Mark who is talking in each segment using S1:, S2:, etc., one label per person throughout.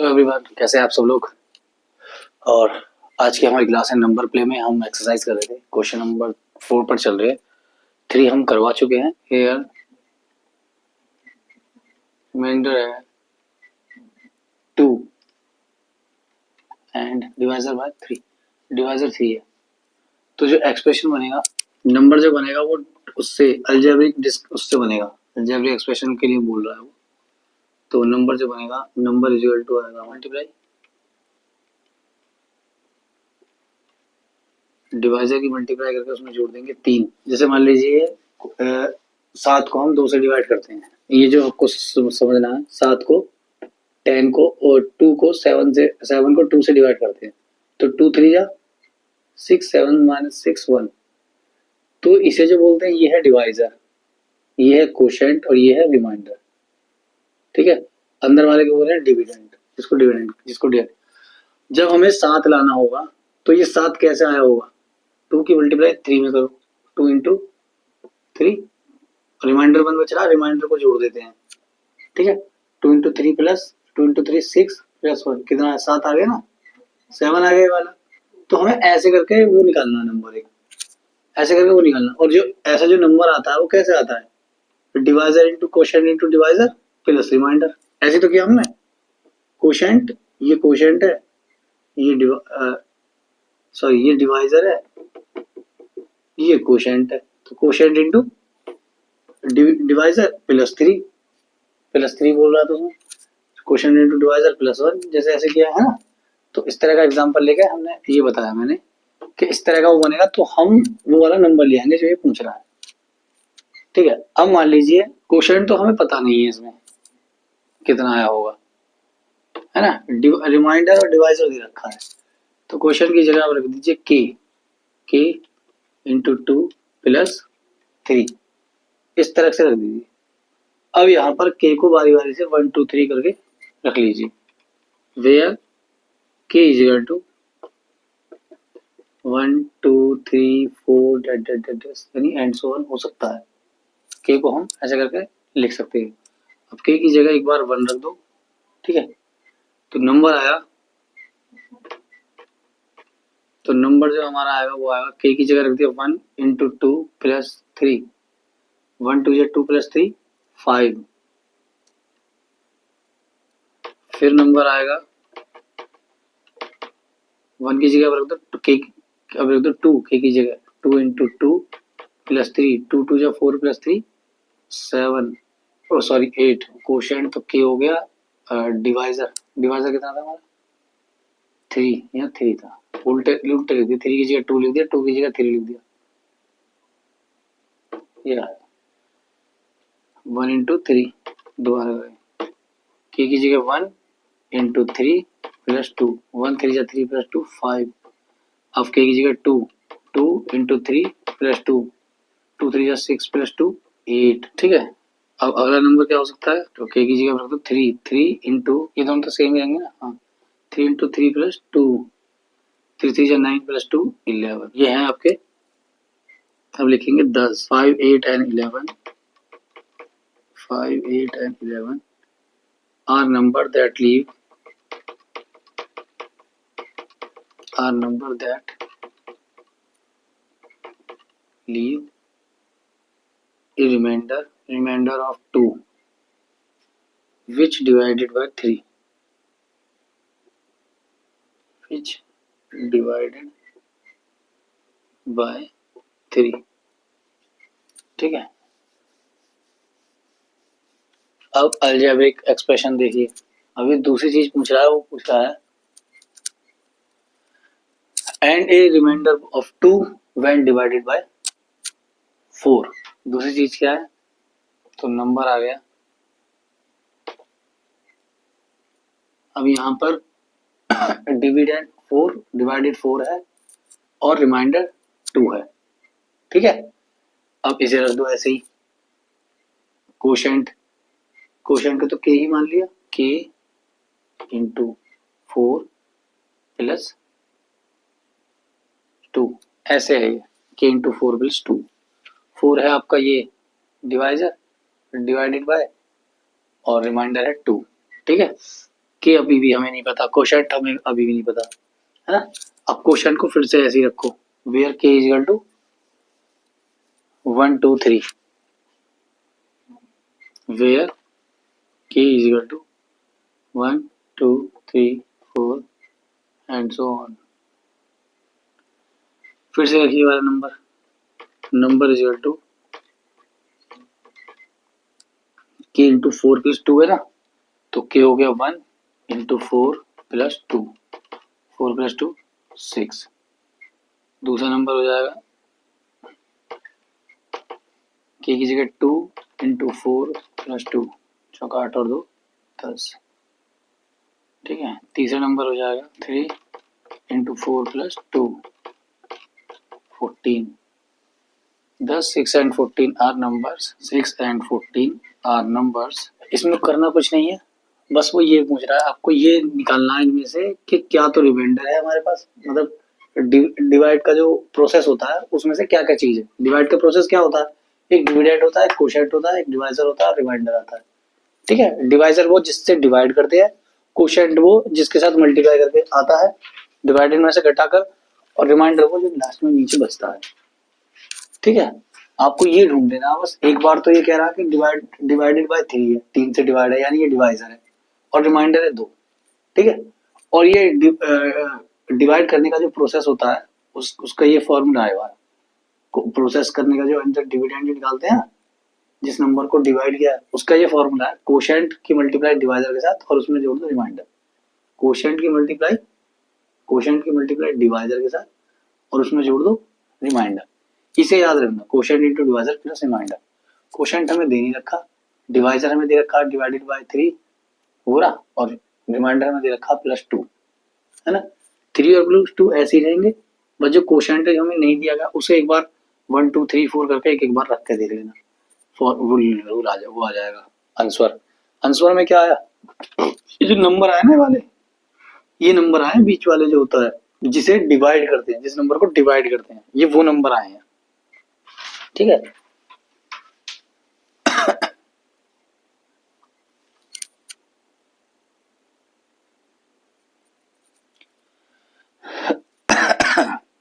S1: Hello everyone, कैसे हैं आप सब लोग। और आज की हमारी क्लास है नंबर प्ले में हम एक्सरसाइज कर रहे थे। क्वेश्चन नंबर 4 पर चल रहे हैं। 3 हम करवा चुके हैं। हेयर रिमाइंडर है 2 एंड डिवाइजर बाय 3। डिवाइजर 3 है तो जो एक्सप्रेशन बनेगा, नंबर जो बनेगा वो उससे अलजेब्रिक उससे बनेगा। अलजेब्रिक एक्सप्रेशन के लिए बोल रहा है वो। तो नंबर जो बनेगा, नंबर इक्वल टू आएगा मल्टीप्लाई डिवाइजर की मल्टीप्लाई करके उसमें जोड़ देंगे 3। जैसे मान लीजिए 7 को हम 2 से डिवाइड करते हैं। ये जो आपको समझना है, 7 को 10 को और 2 को 7 को 2 से डिवाइड करते हैं। तो 2 3 जा 6, 7 माइनस 6 1। तो इसे जो बोलते हैं ये है डिवाइजर, ये है कोशेंट और ये है रिमाइंडर। ठीक है, अंदर वाले को बोल रहे हैं डिविडेंड, जिसको डिविडेंड। जब हमें 7 लाना होगा तो ये 7 कैसे आया होगा, 2 की मल्टीप्लाई 3 में करो, 2 इंटू 3। रिमाइंडर 1 बच रहा, रिमाइंडर को जोड़ देते हैं। ठीक है, 2 इंटू 3 प्लस 2 इंटू 3 6 प्लस 1 कितना है, 7 आ गया ना, 7 आ गया वाला। तो हमें ऐसे करके वो निकालना नंबर, एक ऐसे करके वो निकालना। और जो ऐसा जो नंबर आता है वो कैसे आता है, divisor into quotient into divisor plus remainder. ऐसे तो किया हमने। कोशेंट, ये कोशेंट है, ये सॉरी ये डिवाइजर है, ये कोशेंट है। तो कोशेंट इंटू डिवाइजर प्लस 3 बोल रहा था उसमें, क्वेश्चन इंटू डिवाइजर प्लस 1, जैसे ऐसे किया है ना। तो इस तरह का एग्जांपल लेके हमने ये बताया मैंने कि इस तरह का वो बनेगा तो हम वो वाला नंबर ले आएंगे जो ये पूछ रहा है। ठीक है, अब मान लीजिए क्वेश्चन तो हमें पता नहीं है इसमें कितना आया होगा, है ना। रिमाइंडर और डिवाइजर दे रखा है। तो क्वेश्चन की जगह आप रख दीजिए के इंटू 2 प्लस 3, इस तरह से रख दीजिए। अब यहाँ पर के को बारी बारी से 1 2 3 करके रख लीजिए। Where k is equal to 1 2 3 4 यानी एंड सो ऑन हो सकता है। के को हम ऐसे करके लिख सकते हैं। अब के की जगह एक बार 1 रख दो। ठीक है, तो नंबर आया, तो नंबर जो हमारा आएगा वो आएगा, के की जगह रख दिया 1 इंटू 2 प्लस 3, 1 2 2 प्लस 3 5। फिर नंबर आएगा 1 की जगह रख दो के, अब रख दो 2 के की जगह 2 इंटू 2 प्लस 3, 2 2 जा 4 प्लस 3 7, ओ सॉरी 8। कोशेंट तो के हो गया। डिवाइजर कितना था हमारा, 3, यहाँ 3 था, उल्टे उल्टे लिख दिया, 3 की जगह 2 लिख दिया, 2 की जगह 3 लिख दिया। ये आया 1 इंटू 3, दोबारा गए, के की जगह 1 इंटू 3 प्लस 2, 1 3 जा 3 प्लस 2 5। अब के की जगह 2 2 इंटू 3 प्लस 2, 2 3 जा 6 प्लस 2 8। ठीक है, अब अगला नंबर क्या हो सकता है, तो के की जगह रख दो 3 इंटू, ये दोनों तो सेम रहेंगे ना, हाँ 3 इंटू 3 प्लस 2, 3 3 जा 9 प्लस 2 11। ये है आपके। अब लिखेंगे 10, 5 8 and 11, 5 8 and 11 are number that leave a remainder of 2 which divided by 3, ठीक है, अब अलजेब्रिक एक्सप्रेशन देखिए। अभी दूसरी चीज पूछ रहा है, वो पूछ रहा है and a reminder of 2 when divided by 4। दूसरी चीज क्या है, तो नंबर आ गया। अब यहाँ पर डिविडेंड 4 डिवाइडेड 4 है और रिमाइंडर 2 है। ठीक है, अब इसे रख दो ऐसे ही। कोशेंट को तो के ही मान लिया, के इंटू 4 प्लस 2, ऐसे है के इंटू 4 प्लस 2। 4 है आपका ये डिवाइजर डिवाइडेड बाय, और रिमाइंडर है 2। ठीक है, के अभी भी हमें नहीं पता, कोशेंट हमें अभी भी नहीं पता, है ना। अब कोशेंट को फिर से ऐसे ही रखो, where k is equal to 1 2 3, where k is equal to 1 2 3 4 and so on. फिर से रखिए वाला number is equal to k into 4 plus 2 है ना, तो के हो गया 1 इंटू 4 प्लस 2, 4 प्लस 2 6। दूसरा नंबर हो जाएगा के की जगह 2 इंटू 4 प्लस 2, चौका 8 और 2 10, ठीक है। तीसरा नंबर हो जाएगा 3 into 4 plus 2 14। 10 6 and 14 are numbers, 6 and 14 are numbers. इसमें करना कुछ नहीं है, बस वो ये पूछ रहा है आपको ये निकालना है इनमें से कि क्या तो रिमाइंडर है हमारे पास, मतलब डिवाइड का जो प्रोसेस होता है उसमें से क्या क्या चीज है। डिवाइड का प्रोसेस क्या होता है, एक डिविडेंड होता है, एक कोशेंट होता है, एक डिवाइजर होता है और रिमाइंडर आता है, ठीक है। डिवाइजर वो जिससे डिवाइड करते हैं, कोशेंट वो जिसके साथ मल्टीप्लाई करके आता है डिवाइडेड में से घटाकर, और रिमाइंडर वो जो लास्ट में नीचे बचता है, ठीक है। आपको ये ढूंढ लेना बस। एक बार तो ये कह रहा है कि डिवाइडेड बाय 3 है, 3 से डिवाइड है यानी ये डिवाइजर है, और रिमाइंडर है 2, ठीक है। और ये डिवाइड करने का जो प्रोसेस होता है उसका ये फॉर्मूला है वाला, प्रोसेस करने का जो अंदर डिविडेंड निकालते हैं ना, जिस नंबर को डिवाइड किया है उसका ये फॉर्मूला है, कोशेंट की मल्टीप्लाई डिवाइजर के साथ और उसमें जोड़ दो रिमाइंडर। कोशेंट की मल्टीप्लाई डिवाइजर के साथ और उसमें जोड़ दो रिमाइंडर। इसे याद रखना, quotient into divisor plus remainder. Quotient हमें दे नहीं रखा, डिवाइजर हमें दे रखा डिवाइडेड बाय 3 हो रहा, और रिमाइंडर में दे रखा +2, है ना। 3 और +2 ऐसे ही रहेंगे, बस जो कोशेंट हमें नहीं दिया गया उसे एक बार 1 2 3 4 करके एक बार रख के देख लेना, रूल आ जाएगा आंसर। आंसर में क्या आया, ये जो नंबर आए ना वाले, ये नंबर आए बीच वाले जो होता है जिसे डिवाइड करते हैं, जिस नंबर को डिवाइड करते हैं, ये वो नंबर आए हैं, ठीक है।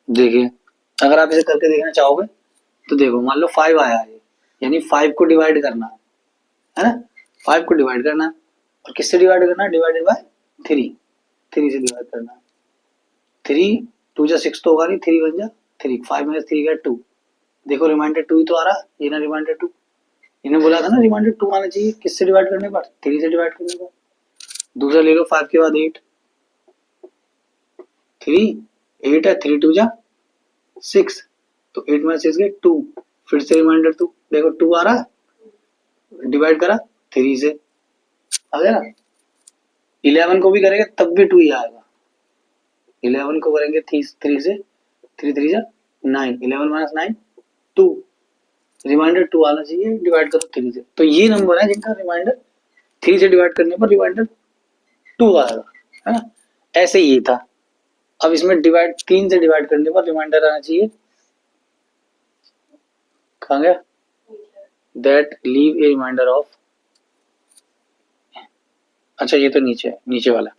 S1: देखिए अगर आप इसे करके देखना चाहोगे तो देखो, मान लो 5 आया है, यानी 5 को डिवाइड करना है ना, 5 को डिवाइड करना है, और किससे डिवाइड करना है, डिवाइडेड बाय 3 से डिवाइड करना है। 3 2 जा 6 तो होगा नहीं, 3 1 जा 3, 5 - 3 का 2, देखो रिमाइंडर 2 ही तो आ रहा है, ये ना रिमाइंडर 2, इन्हें बोला था ना रिमाइंडर 2 आना चाहिए, किससे डिवाइड करने पर, 3 से डिवाइड करने पर। दूसरा ले लो 5 के बाद 8, 3 8 है, 3 2 जा 6, तो 8 - 6 गए 2, फिर से रिमाइंडर 2, देखो 2 आ रहा है, डिवाइड करा 3 से, आ गया ना। 11 को भी करेंगे तब भी 2 ही आएगा, 11 को करेंगे 3 से, 3 3 जा 9, 11 - 9 2, रिमाइंडर 2 आना चाहिए, डिवाइड करो 3 से। तो ये नंबर है जिनका रिमाइंडर 3 से डिवाइड करने पर रिमाइंडर 2 आएगा, है ना। ऐसे ही था, अब इसमें डिवाइड 3 से डिवाइड करने पर रिमाइंडर आना चाहिए, कहाँ गया, that leave a reminder of, अच्छा ये तो नीचे है, नीचे वाला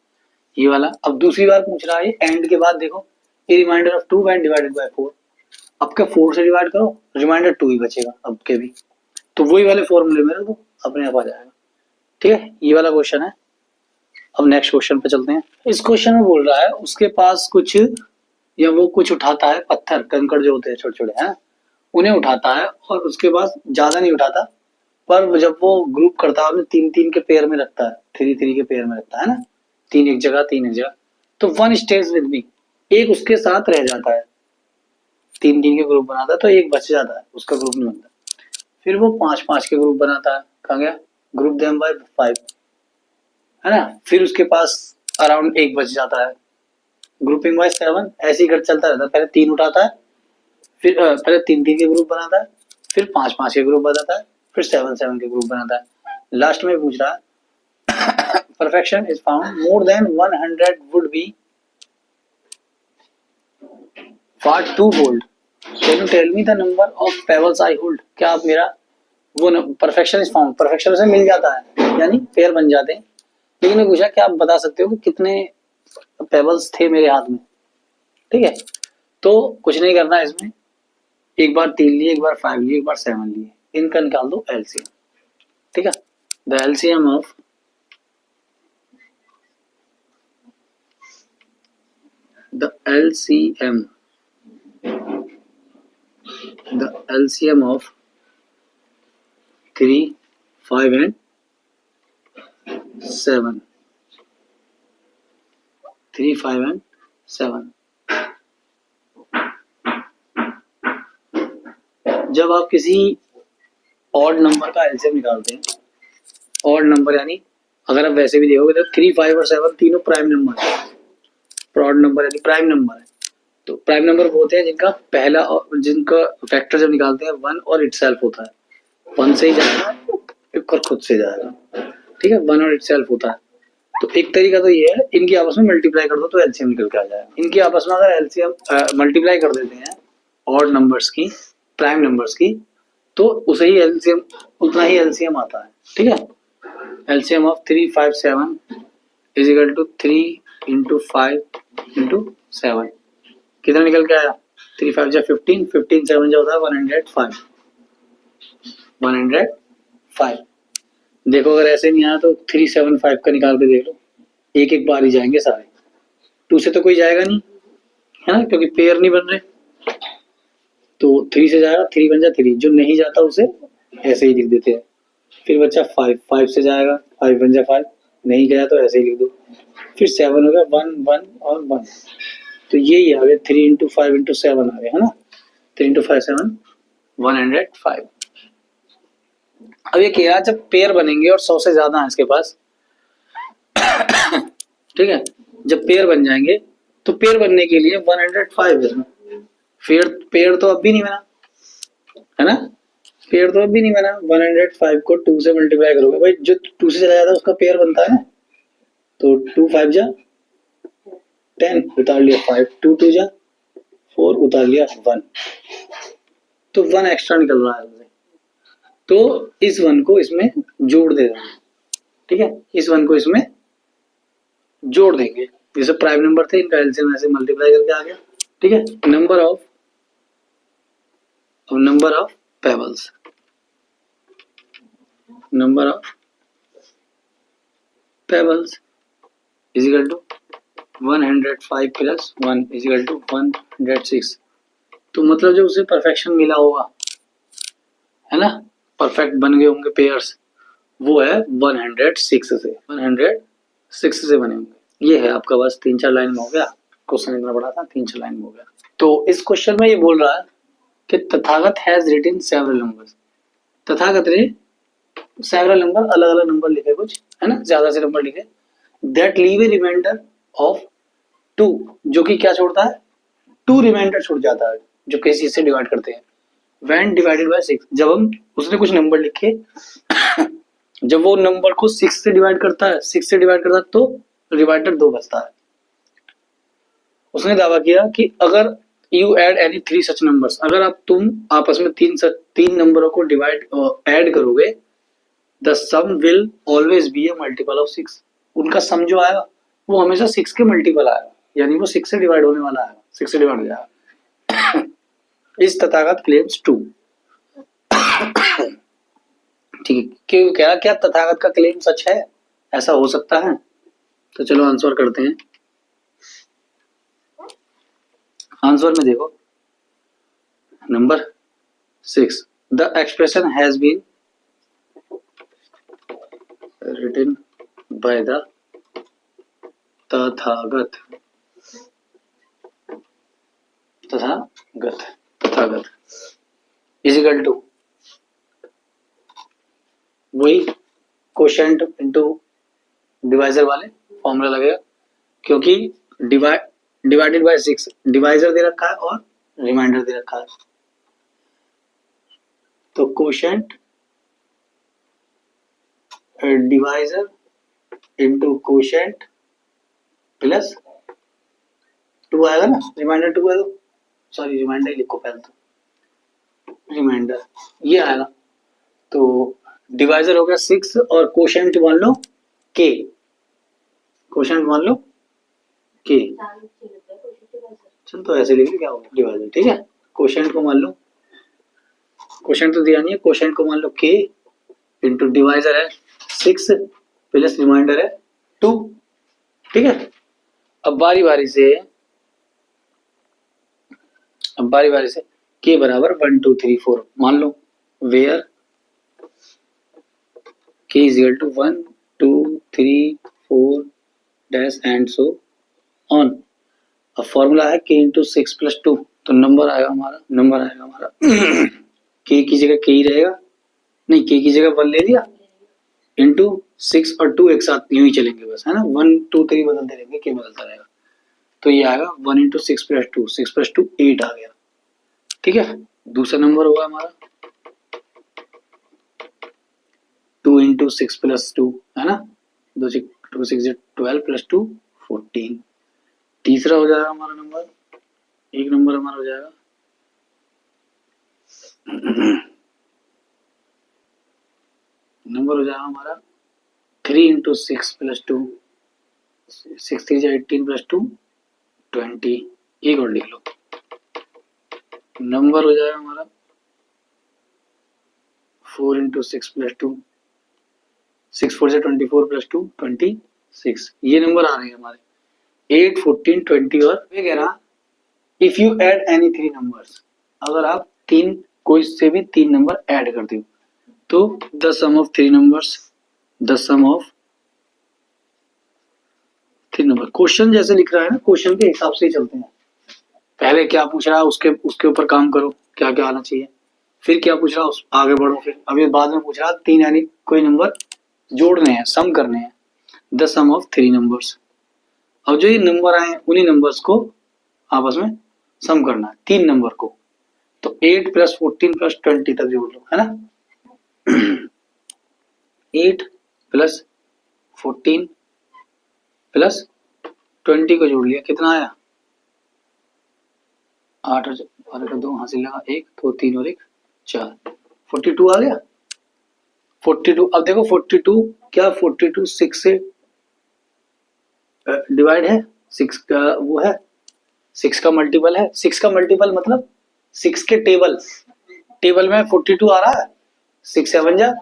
S1: ये वाला। अब दूसरी बार पूछ रहा है एंड के बाद, देखो a reminder of 2 when divided by 4, अब क्या 4 से डिवाइड करो, रिमाइंडर 2 ही बचेगा अब के भी, तो वही वाले फॉर्मूले में रखो, अपने आप आ जाएगा, ठीक है। ये वाला क्वेश्चन है। अब नेक्स्ट क्वेश्चन पे चलते हैं। इस क्वेश्चन में बोल रहा है उसके पास कुछ, या वो कुछ उठाता है, पत्थर कंकड़ जो होते हैं छोटे छोटे, है उन्हें उठाता है, और उसके पास ज्यादा नहीं उठाता, पर जब वो ग्रुप करता है 3 3 के पेयर में रखता है, 3 3 के पेयर में रखता है ना, 3 एक जगह 3 एक जगह, तो 1 स्टेज विद मी, एक उसके साथ रह जाता है, 3 3 के ग्रुप बनाता है तो एक बच जाता है, उसका ग्रुप नहीं बनता। फिर वो 5 5 के ग्रुप बनाता है, कहाँ गया, ग्रुप देम बाय 5, है ना। फिर उसके पास अराउंड एक बच जाता है, ग्रुपिंग बाय 7, ऐसे ही चलता रहता है, पहले 3 उठाता है, फिर पहले 3 3 के ग्रुप बनाता है, फिर 5 5 के ग्रुप बनाता है, फिर 7 7 के ग्रुप बनाता है। लास्ट में पूछ रहा है perfection is found more than 100 would be far too bold, can you tell me the number of pebbles I hold, क्या आप मेरा वो परफेक्शन इज फाउंड, परफेक्शन से मिल जाता है यानी पेयर बन जाते हैं, लेकिन मैं पूछा कि आप बता सकते हो कि कितने पेबल्स थे मेरे हाथ में, ठीक है। तो कुछ नहीं करना इसमें, एक बार 3 लिए, एक बार 5 लिए, एक बार 7 लिए, इनका निकाल दो एलसीएम, ठीक है। The LCM of the LCM the LCM of 3, 5 and 7, 3, 5 and 7। जब आप किसी ऑड नंबर का एलसीएम निकालते हैं, ऑड नंबर यानी अगर आप वैसे भी देखोगे तो 3, 5 और 7 तीनों प्राइम नंबर है, प्रॉड नंबर यानी प्राइम नंबर है। तो प्राइम नंबर वो होते हैं जिनका पहला जिनका फैक्टर जब निकालते हैं 1 और इटसेल्फ होता है, 1 से ही जाएगा और खुद से जाएगा, ठीक है, 1 और इटसेल्फ होता है। तो एक तरीका तो ये है, इनकी आपस में मल्टीप्लाई कर दो तो एलसीएम निकल के आ जाएगा। इनकी आपस में अगर एलसीएम मल्टीप्लाई कर देते हैं ऑड नंबर्स की, प्राइम नंबर्स की, तो उसे ही एलसीएम, उतना ही एलसीएम आता है, ठीक है। LCM of 3, 5, 7 is equal to 3 into 5 into 7, कितना निकल के आया? 3, 5 जा 15, 15 7 जा होता है 105, 105। देखो अगर ऐसे नहीं आया तो 375 का निकाल के देख लो, एक एक बार ही जाएंगे सारे, 2 से तो कोई जाएगा नहीं, है ना, क्योंकि पेयर नहीं बन रहे। तो 3 से जाएगा, 3 बन जा 3, जो नहीं जाता उसे ऐसे ही लिख देते हैं। फिर बच्चा 5, 5 से जाएगा, 5 बन जा 5, नहीं गया तो ऐसे ही लिख दो। फिर 7 हो गया, 1 1 और 1, तो यही आ गया 3 इंटू 5 इंटू 7 आ गया, है ना, 3 इंटू 5 7 105। अब ये कह रहा है जब पेयर बनेंगे और 100 से ज्यादा है इसके पास, ठीक है, जब पेयर बन जाएंगे तो पेयर बनने के लिए 105 है, पेयर पेयर तो अब भी नहीं बना, है ना, पेयर तो अब भी नहीं बना। 105 को 2 से मल्टीप्लाई करोगे भाई, जो 2 से चला जाता है उसका पेयर बनता है ना, तो 2 5 जा 10, उतार लिया 5, 2 2 जा 4, उतार लिया 1, तो 1 एक्स्ट्रा निकल रहा है। तो इस 1 को इसमें जोड़ दे रहा है, ठीक है, इस 1 को इसमें जोड़ देंगे, जैसे प्राइम नंबर थे इनका एलसीएम ऐसे मल्टीप्लाई करके आ गया, ठीक है। Number of pebbles, number of pebbles is equal to 105 plus 1 is equal to 106। तो मतलब जो उसे परफेक्शन मिला होगा, है ना, परफेक्ट बन गए होंगे पेयर्स, वो है 106 से, 106 से बने होंगे। ये है आपका, बस 3-4 लाइन में हो गया, क्वेश्चन इतना बड़ा था, 3-4 लाइन में हो गया। तो इस क्वेश्चन में ये बोल रहा है कि Tathagat has written several numbers, Tathagat ने सेवरल नंबर, अलग अलग नंबर लिखे कुछ, है ना, ज्यादा से नंबर लिखे, that leave a reminder of 2, जो कि क्या छोड़ता है, 2 रिमाइंडर छूट जाता है जो किसी चीज से डिवाइड करते हैं। व्हेन डिवाइडेड बाय 6, जब हम उसने कुछ नंबर लिखे जब वो नंबर को 6 से डिवाइड करता है, 6 से डिवाइड करता है तो रिमाइंडर 2 बचता है। उसने दावा किया कि अगर you add any 3 such numbers, अगर आप तुम आपस में 3 नंबरों को डिवाइड ऐड करोगे, the sum will always be a multiple of 6, उनका सम जो आएगा वो हमेशा 6 के मल्टीपल आएगा, यानी वो 6 से डिवाइड होने वाला आएगा, 6 से डिवाइड हो जाएगा। इस तथागत क्लेम्स 2, ठीक है, क्यों, क्या क्या तथागत का क्लेम सच है, ऐसा हो सकता है? तो चलो आंसर करते हैं। आंसर में देखो number 6, the expression has been written by the Tathagat, Tathagat is equal to वही कोशेंट इनटू डिवाइजर वाले फॉर्मूला लगेगा, क्योंकि डिवाइडेड बाय 6 डिवाइजर दे रखा है और रिमाइंडर दे रखा है, तो quotient divisor into quotient plus 2 आएगा ना, रिमाइंडर 2 है, तो सॉरी रिमाइंडर ही लिखो पहले, तो रिमाइंडर ये आएगा, तो डिवाइजर हो गया 6 और कोशेंट मान लो k, क्वेश्चन मान लो के, चल तो ऐसे लिख क्या होगा डिवाइजर, ठीक है। क्वेश्चन को मान लो, क्वेश्चन तो दिया नहीं है, क्वेश्चन को मान लो के इंटू डिवाइजर है 6 प्लस रिमाइंडर है 2, ठीक है। अब बारी बारी से के बराबर 1 2 3 4 मान लो, where k is equal to 1 2 3 4 dash and so on. अब फॉर्मूला है के इंटू 6 प्लस 2, तो नंबर आएगा हमारा के की जगह के ही रहेगा, नहीं के की जगह 1 ले लिया इंटू 6 और 2 एक साथ यूं ही चलेंगे बस, है ना, 1 2 3 बदलते रहेंगे, के बदलता रहेगा। तो ये आएगा 1 इंटू 6 प्लस 2, 6 प्लस 2 8 आ गया, ठीक है। दूसरा नंबर होगा हमारा 2 इंटू 6 प्लस 2, है ना, 2 6 12 प्लस 2 14। तीसरा हो जाएगा हमारा नंबर, एक नंबर हमारा हो जाएगा नंबर हो जाएगा हमारा 3 इंटू 6 प्लस 2, 6 3 18 प्लस 2 20। एक और लिख लो, नंबर हो जाएगा हमारा 4 इंटू 6 प्लस 2, 6 4 24 प्लस 2 26। ये नंबर आ रहे हैं हमारे 8 14 20 और ये कह रहा if you add any 3 numbers, अगर आप कोई से भी 3 नंबर ऐड करते हो तो द सम ऑफ 3 नंबर्स, the sum of 3 number. Question जैसे लिख रहा है ना, क्वेश्चन के हिसाब से ही चलते हैं। पहले क्या पूछ रहा है उसके ऊपर काम करो, क्या क्या आना चाहिए, फिर क्या पूछ रहा है आगे बढ़ो, फिर अभी बाद में पूछ रहा है 3 यानी कोई नंबर जोड़ने हैं, सम करने हैं, द सम ऑफ 3 नंबर्स। अब जो ये नंबर आए उन्हीं नंबर्स को आपस में सम करना है, 3 नंबर को। तो 8 प्लस 14 प्लस 20 तक जोड़ लो, है ना। 8 प्लस 14 प्लस 20 को जोड़ लिया, कितना आया 8 और 12 का 2 हासिल लगा 1 2 3 और 1 4, 42 आ गया 42। अब देखो 42 क्या 42 6 से डिवाइड है, 6 का वो है, 6 का मल्टीपल है, 6 का मल्टीपल मतलब 6 के टेबल में 42 आ रहा है, 6 7 जा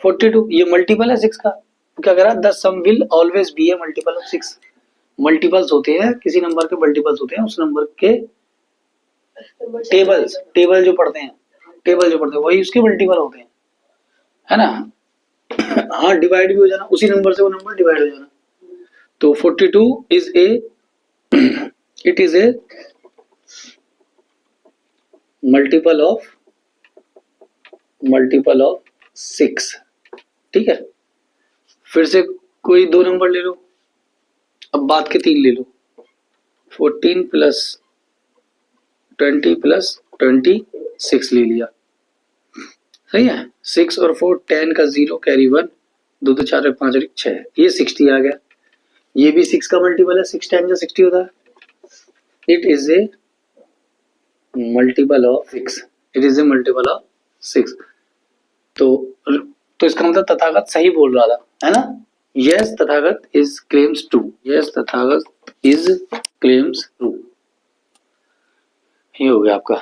S1: 42, ये मल्टीपल है 6 का। तो क्या कह रहा है the sum will always be a multiple of 6। Multiples होते हैं, किसी नंबर के मल्टीपल्स होते हैं, उस नंबर के टेबल जो पढ़ते हैं वही उसके मल्टीपल होते हैं, है ना। हाँ डिवाइड भी हो जाना, उसी नंबर से वो नंबर डिवाइड हो जाना। तो 42 is a it is a multiple of 6, ठीक है। फिर से कोई 2 नंबर ले लो, अब बाद के 3 ले लो, 14 प्लस 20 प्लस 26 ले लिया, सही है। 6 और 4 10 का 0 कैरी 1 2 2 4 5 और 6, ये 60 आ गया। ये भी 6 का मल्टीपल है, 6 10 का 60 होता है। It is a multiple of 6, it is a multiple of 6। तो इसका मतलब तथागत सही बोल रहा था, है ना। Yes Tathagat is claims true, yes Tathagat is claims true, ये हो गया आपका।